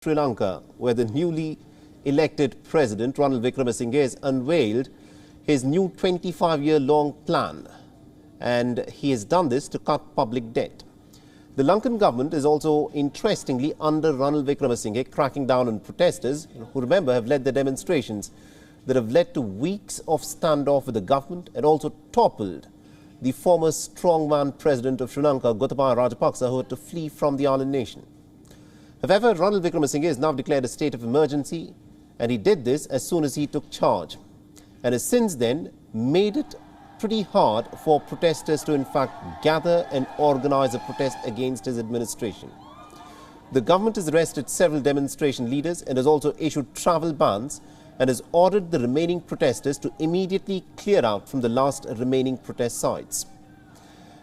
Sri Lanka, where the newly elected President Ranil Wickremesinghe has unveiled his new 25-year-long plan, and he has done this to cut public debt. The Lankan government is also, interestingly, under Ranil Wickremesinghe, cracking down on protesters who, remember, have led the demonstrations that have led to weeks of standoff with the government and also toppled the former strongman president of Sri Lanka, Gotabaya Rajapaksa, who had to flee from the island nation. However, Ranil Wickremesinghe has now declared a state of emergency, and he did this as soon as he took charge, and has since then made it pretty hard for protesters to in fact gather and organize a protest against his administration. The government has arrested several demonstration leaders and has also issued travel bans and has ordered the remaining protesters to immediately clear out from the last remaining protest sites.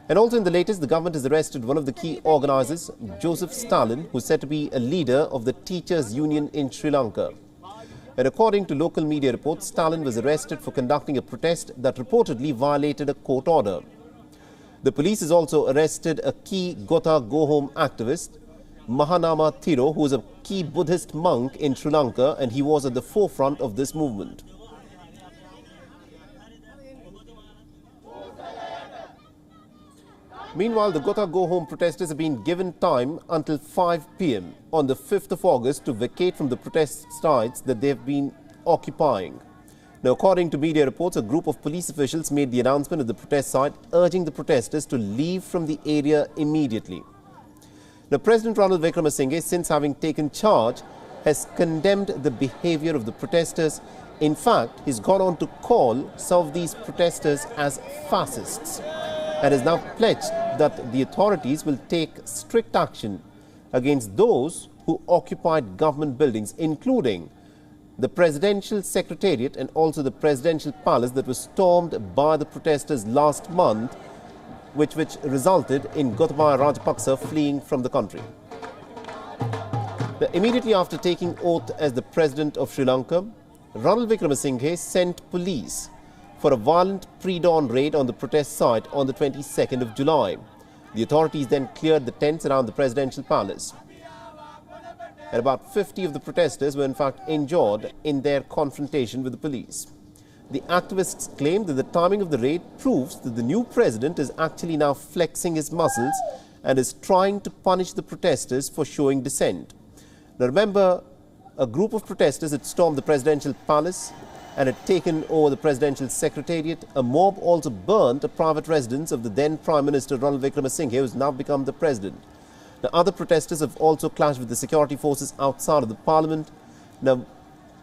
And also in the latest, the government has arrested one of the key organizers, STALIN, who is said to be a leader of the teachers' union in Sri Lanka. And according to local media reports, STALIN was arrested for conducting a protest that reportedly violated a court order. The police has also arrested a key Gotha Go Home activist, MAHANAMA THERO, who is a key Buddhist monk in Sri Lanka, and he was at the forefront of this movement. Meanwhile, the Gotha Go Home protesters have been given time until 5 p.m. on the 5th of August to vacate from the protest sites that they have been occupying. Now, according to media reports, a group of police officials made the announcement at the protest site, urging the protesters to leave from the area immediately. Now, President Ranil Wickremesinghe, since having taken charge, has condemned the behavior of the protesters. In fact, he's gone on to call some of these protesters as fascists, and has now pledged that the authorities will take strict action against those who occupied government buildings, including the presidential secretariat and also the presidential palace that was stormed by the protesters last month, which resulted in Gotabaya Rajapaksa fleeing from the country. Now, immediately after taking oath as the president of Sri Lanka, Ranil Wickremesinghe sent police for a violent pre-dawn raid on the protest site on the 22nd of July. The authorities then cleared the tents around the presidential palace. And about 50 of the protesters were in fact injured in their confrontation with the police. The activists claim that the timing of the raid proves that the new president is actually now flexing his muscles and is trying to punish the protesters for showing dissent. Now remember, a group of protesters had stormed the presidential palace and had taken over the presidential secretariat. A mob also burnt a private residence of the then Prime Minister Ranil Wickremesinghe, who has now become the president. Now, other protesters have also clashed with the security forces outside of the parliament. Now,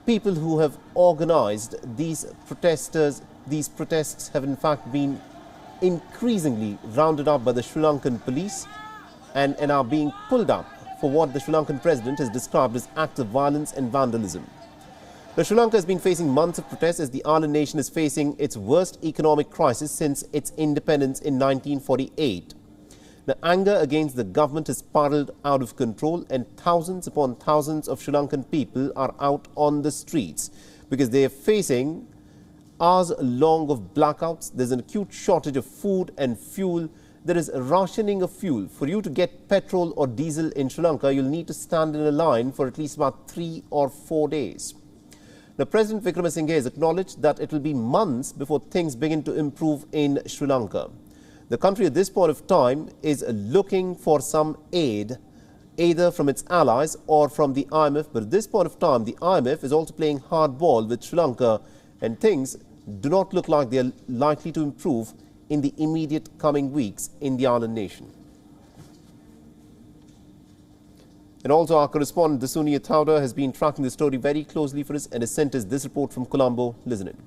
people who have organized these protests have in fact been increasingly rounded up by the Sri Lankan police and are being pulled up for what the Sri Lankan president has described as acts of violence and vandalism. Now, Sri Lanka has been facing months of protests as the island nation is facing its worst economic crisis since its independence in 1948. The anger against the government has spiraled out of control, and thousands upon thousands of Sri Lankan people are out on the streets because they are facing hours long of blackouts. There's an acute shortage of food and fuel. There is a rationing of fuel. For you to get petrol or diesel in Sri Lanka, you'll need to stand in a line for at least about 3 or 4 days. Now, President Wickremesinghe has acknowledged that it will be months before things begin to improve in Sri Lanka. The country at this point of time is looking for some aid, either from its allies or from the IMF. But at this point of time, the IMF is also playing hardball with Sri Lanka, and things do not look like they are likely to improve in the immediate coming weeks in the island nation. And also, our correspondent, Dasuni Thauda, has been tracking the story very closely for us and has sent us this report from Colombo. Listen in.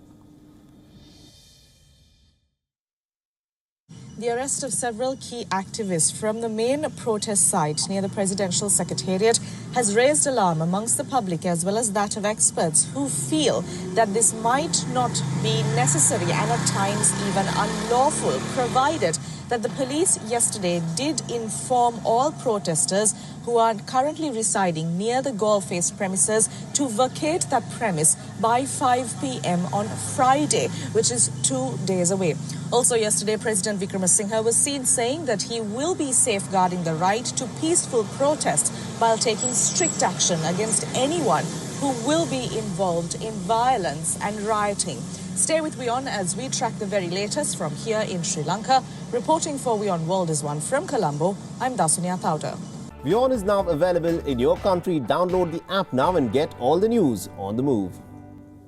The arrest of several key activists from the main protest site near the presidential secretariat has raised alarm amongst the public as well as that of experts who feel that this might not be necessary and at times even unlawful, provided that the police yesterday did inform all protesters who are currently residing near the goal-faced premises to vacate that premise by 5 p.m. on Friday, which is 2 days away. Also yesterday, President Wickremesinghe was seen saying that he will be safeguarding the right to peaceful protest while taking strict action against anyone who will be involved in violence and rioting. Stay with WION as we track the very latest from here in Sri Lanka. Reporting for WION World is one from Colombo. I'm Dasunia Powder. WION is now available in your country. Download the app now and get all the news on the move.